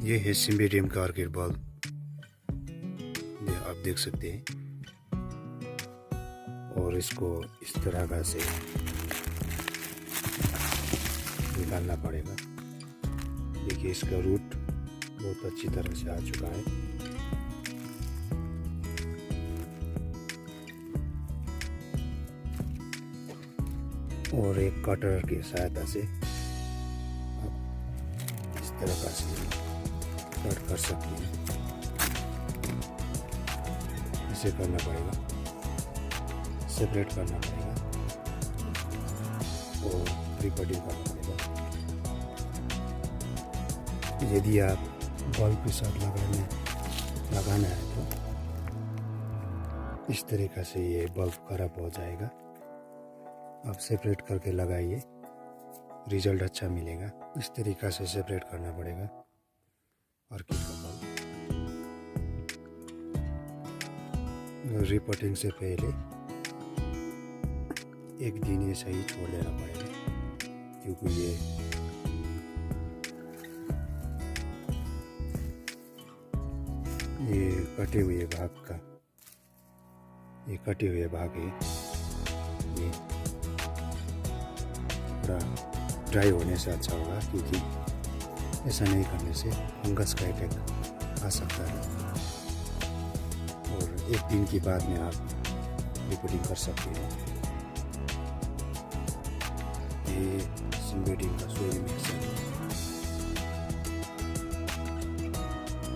ये है सिम्बेडियम का ऑर्किड बल्ब, ये आप देख सकते हैं। और इसको इस तरह का से निकालना पड़ेगा। देखिए इसका रूट बहुत अच्छी तरह से आ चुका है। और एक कटर की सहायता से आप इस तरह का से कट कर सकते हैं। इसे करना पड़ेगा, सेपरेट करना पड़ेगा और रिकटिंग करना पड़ेगा। यदि आप बल्ब के साथ लगाना है तो इस तरीक़ा से ये बल्ब खराब हो जाएगा। आप सेपरेट करके लगाइए, रिजल्ट अच्छा मिलेगा। इस तरीक़ा से सेपरेट करना पड़ेगा ऑर्किड का बल्ब। रिपोर्टिंग से पहले एक दिन ये सही छोड़ देना पड़ेगा, क्योंकि ये कटे हुए भाग है, ये थोड़ा ड्राई होने से अच्छा होगा, क्योंकि ऐसा नहीं करने से फंगस का अटैक आ सकता है। और एक दिन के बाद में आप रिपोर्टिंग कर सकते हो। ये सिम्बेडियम का सोइल मिक्सर है।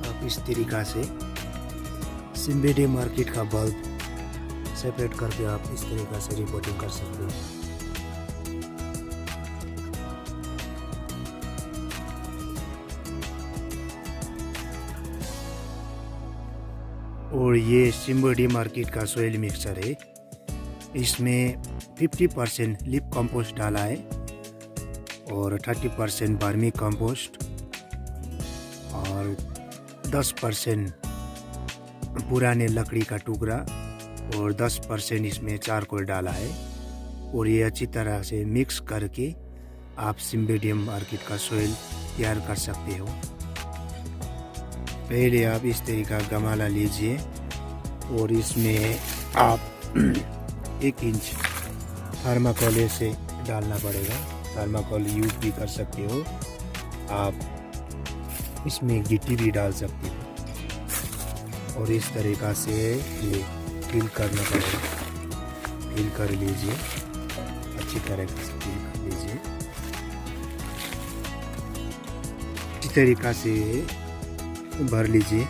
आप इस तरीक़ा से सिम्बेडियम ऑर्किड का बल्ब सेपरेट करके आप इस तरीक़ा से रिपोर्टिंग कर सकते हो। और ये सिम्बेडियम ऑर्किड का सोइल मिक्सचर है। इसमें 50% लिप कंपोस्ट डाला है और 30% वर्मी कंपोस्ट और 10% पुराने लकड़ी का टुकड़ा और 10% इसमें चारकोल डाला है। और ये अच्छी तरह से मिक्स करके आप सिम्बेडियम ऑर्किड का सोइल तैयार कर सकते हो। पहले आप इस तरीका गमला लीजिए और इसमें आप 1 इंच थर्माकोल से डालना पड़ेगा। थर्माकोल यूज भी कर सकते हो, आप इसमें गिट्टी भी डाल सकते हो। और इस तरीका से ये फिल करना पड़ेगा। फिल कर लीजिए, अच्छी तरह से फिल कर लीजिए। इस तरीका से भर लीजिए,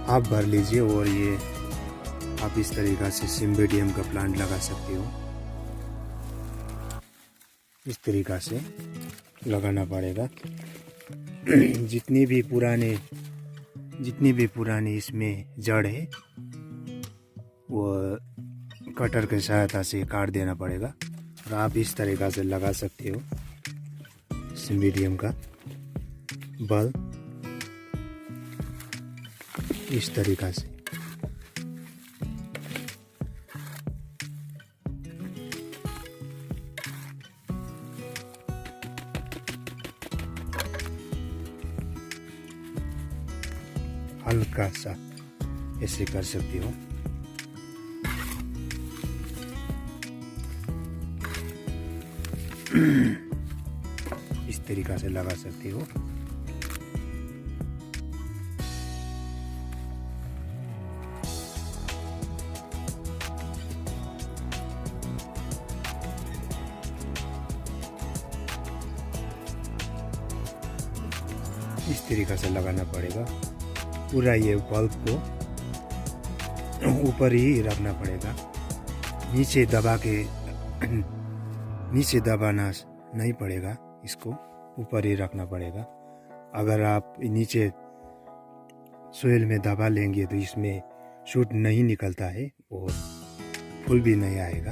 आप भर लीजिए। और ये आप इस तरीक़ा से सिम्बेडियम का प्लांट लगा सकते हो। इस तरीक़ा से लगाना पड़ेगा। जितनी भी पुरानी इसमें जड़ है वो कटर के सहायता से काट देना पड़ेगा। और आप इस तरीक़ा से लगा सकते हो सिम्बेडियम का बल्ब, इस तरीका से। हल्का सा ऐसे कर सकते हो। इस तरीका से लगा सकते हो। इस तरीका से लगाना पड़ेगा। पूरा ये बल्ब को ऊपर ही रखना पड़ेगा, नीचे दबाना नहीं पड़ेगा, इसको ऊपर ही रखना पड़ेगा। अगर आप नीचे सोइल में दबा लेंगे तो इसमें शूट नहीं निकलता है और फूल भी नहीं आएगा।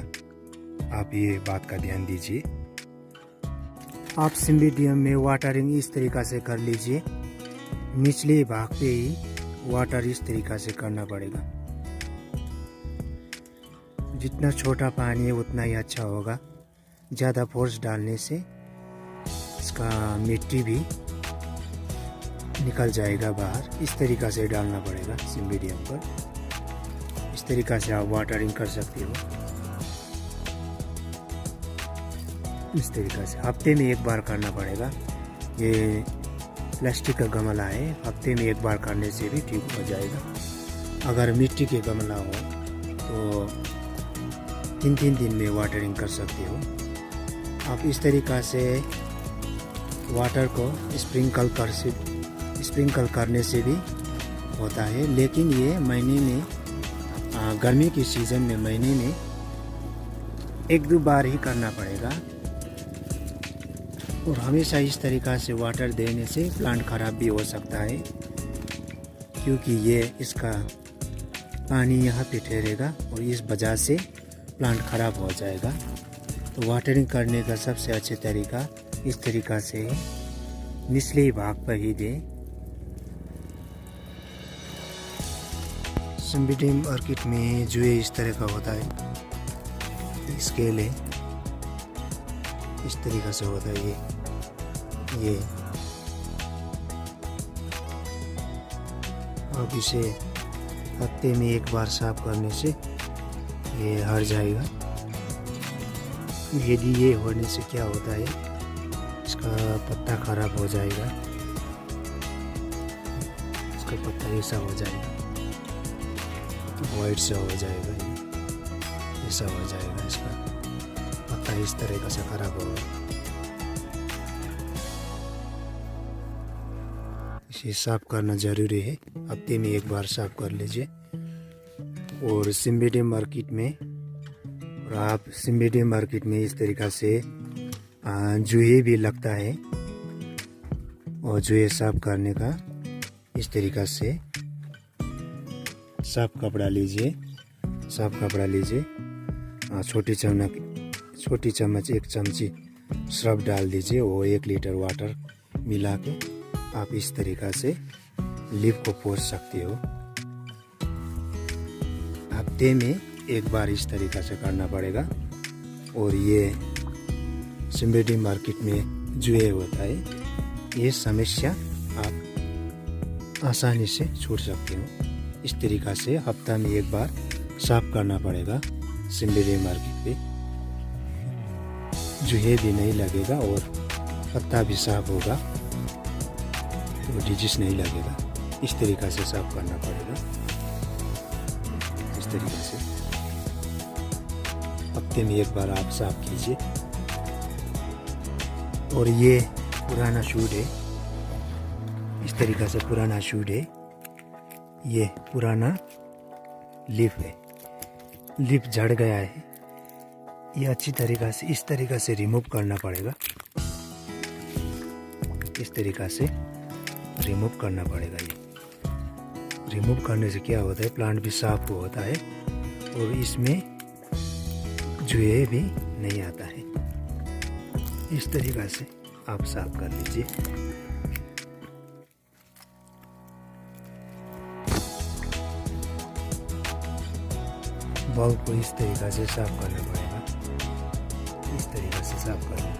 आप ये बात का ध्यान दीजिए। आप सिम्बेडियम में वाटरिंग इस तरीका से कर लीजिए। निचले भाग पे ही वाटर इस तरीका से करना पड़ेगा। जितना छोटा पानी है उतना ही अच्छा होगा। ज़्यादा फोर्स डालने से इसका मिट्टी भी निकल जाएगा बाहर। इस तरीक़ा से डालना पड़ेगा सिम्बिडियम पर। इस तरीक़ा से आप वाटरिंग कर सकते हो। इस तरीक़ा से हफ्ते में एक बार करना पड़ेगा। ये प्लास्टिक का गमला है, हफ्ते में एक बार करने से भी ठीक हो जाएगा। अगर मिट्टी के गमला हो तो 3-3 दिन में वाटरिंग कर सकते हो आप। इस तरीक़ा से वाटर को स्प्रिंकल करने से भी होता है, लेकिन ये महीने में गर्मी के सीज़न में महीने में 1-2 बार ही करना पड़ेगा। और हमेशा इस तरीक़ा से वाटर देने से प्लांट ख़राब भी हो सकता है, क्योंकि ये इसका पानी यहाँ पे ठहरेगा और इस वजह से प्लांट ख़राब हो जाएगा। तो वाटरिंग करने का सबसे अच्छा तरीका इस तरीक़ा से है, निचले भाग पर ही दें। सिम्बिडियम ऑर्किड में जुए इस तरह का होता है, स्केल है, इस तरीक़ा से होता है ये। अब इसे हफ्ते में एक बार साफ करने से ये हट जाएगा। यदि ये होने से क्या होता है, इसका पत्ता खराब हो जाएगा, इसका पत्ता ऐसा हो जाएगा, वाइट सा हो जाएगा, ऐसा हो जाएगा, इसका पत्ता इस तरह से खराब होगा। इसे साफ करना ज़रूरी है, हफ्ते में एक बार साफ कर लीजिए। और सिम्बिडियम ऑर्किड में, और आप सिम्बिडियम ऑर्किड में इस तरीक़ा से जुए भी लगता है, और जुए साफ करने का इस तरीक़ा से साफ कपड़ा लीजिए, छोटी चम्मच 1 चमची सर्फ डाल दीजिए, वो 1 लीटर वाटर मिला के आप इस तरीक़ा से लीफ को पोंछ सकते हो। हफ्ते में एक बार इस तरीक़ा से करना पड़ेगा। और ये सिम्बिडियम ऑर्किड में जुए होता है, ये समस्या आप आसानी से छूट सकते हो। इस तरीक़ा से हफ्ता में एक बार साफ करना पड़ेगा। सिम्बिडियम ऑर्किड पे जुए भी नहीं लगेगा और पत्ता भी साफ होगा, तो डिजीज नहीं लगेगा। इस तरीक़ा से साफ करना पड़ेगा। इस तरीक़े से हफ्ते में एक बार आप साफ कीजिए। और ये पुराना शूट है, इस तरीक़ा से पुराना शूट है, ये पुराना लीफ है, लीफ झड़ गया है, ये अच्छी तरीक़ा से इस तरीक़ा से रिमूव करना पड़ेगा। इस तरीक़ा से रिमूव करना पड़ेगा। ये रिमूव करने से क्या होता है, प्लांट भी साफ होता है और इसमें जुए भी नहीं आता है। इस तरीक़ा से आप साफ कर लीजिए। बल्ब को इस तरीक़ा से साफ करना पड़ेगा, इस तरीक़ा से साफ करना पड़ेगा।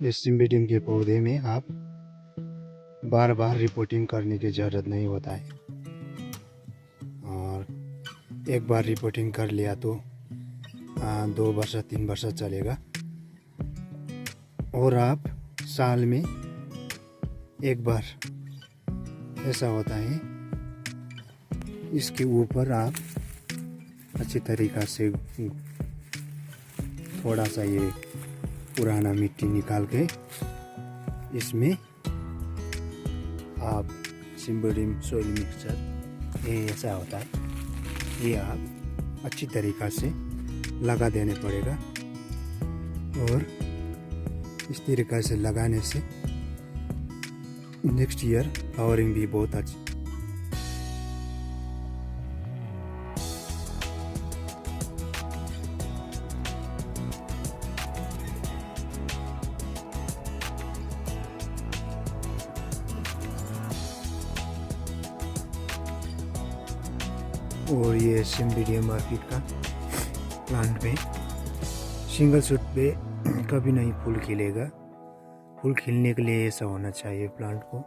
इस सिम्बिडियम के पौधे में आप बार बार रिपोर्टिंग करने की ज़रूरत नहीं होता है, और एक बार रिपोर्टिंग कर लिया तो 2 वर्ष 3 वर्ष चलेगा। और आप साल में एक बार ऐसा होता है, इसके ऊपर आप अच्छी तरीक़ा से थोड़ा सा ये पुराना मिट्टी निकाल के इसमें आप सिम्बिडियम सॉइल मिक्सचर, ये ऐसा होता है, ये आप अच्छी तरीक़ा से लगा देने पड़ेगा। और इस तरीक़ा से लगाने से नेक्स्ट ईयर फ्लावरिंग भी बहुत अच्छी। और ये सिम्बिडियम मार्केट का प्लांट में सिंगल शूट पे कभी नहीं फूल खिलेगा। फूल खिलने के लिए ऐसा होना चाहिए प्लांट को,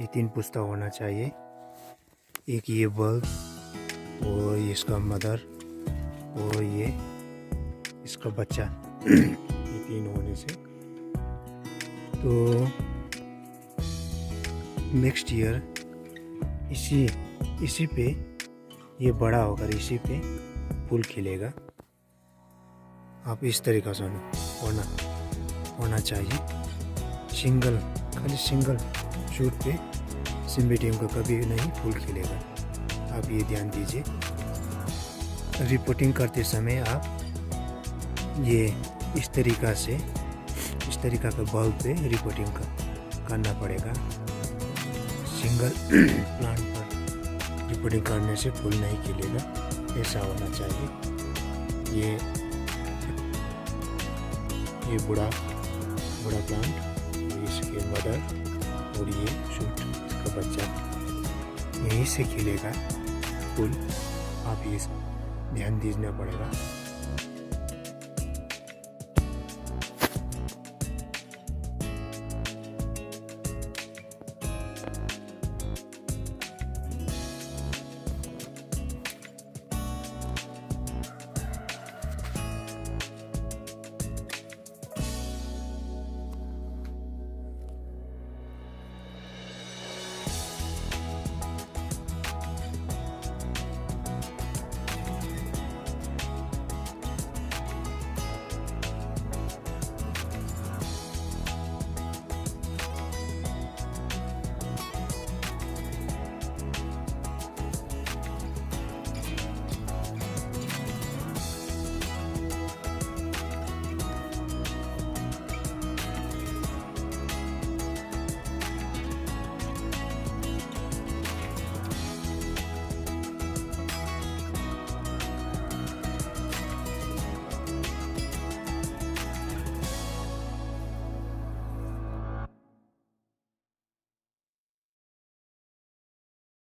ये 3 पुस्ता होना चाहिए, एक ये बल्ब और इसका मदर और ये इसका बच्चा, ये 3 होने से तो नेक्स्ट ईयर इसी पे ये बड़ा होकर इसी पे फूल खिलेगा। आप इस तरीक़ा से होना चाहिए। खाली सिंगल शूट पे सिम्बिडियम का कभी नहीं फूल खिलेगा, आप ये ध्यान दीजिए। रिपोर्टिंग करते समय आप ये इस तरीक़ा का बल्ब पे रिपोर्टिंग करना पड़ेगा। सिंगल प्लांट पर रिपोर्टिंग करने से फूल नहीं खिलेगा, ऐसा होना चाहिए। ये बड़ा प्लांट, इसके मदर और ये शूट इसका बच्चा, यहीं से खिलेगा फूल, आप ये ध्यान दीजना पड़ेगा।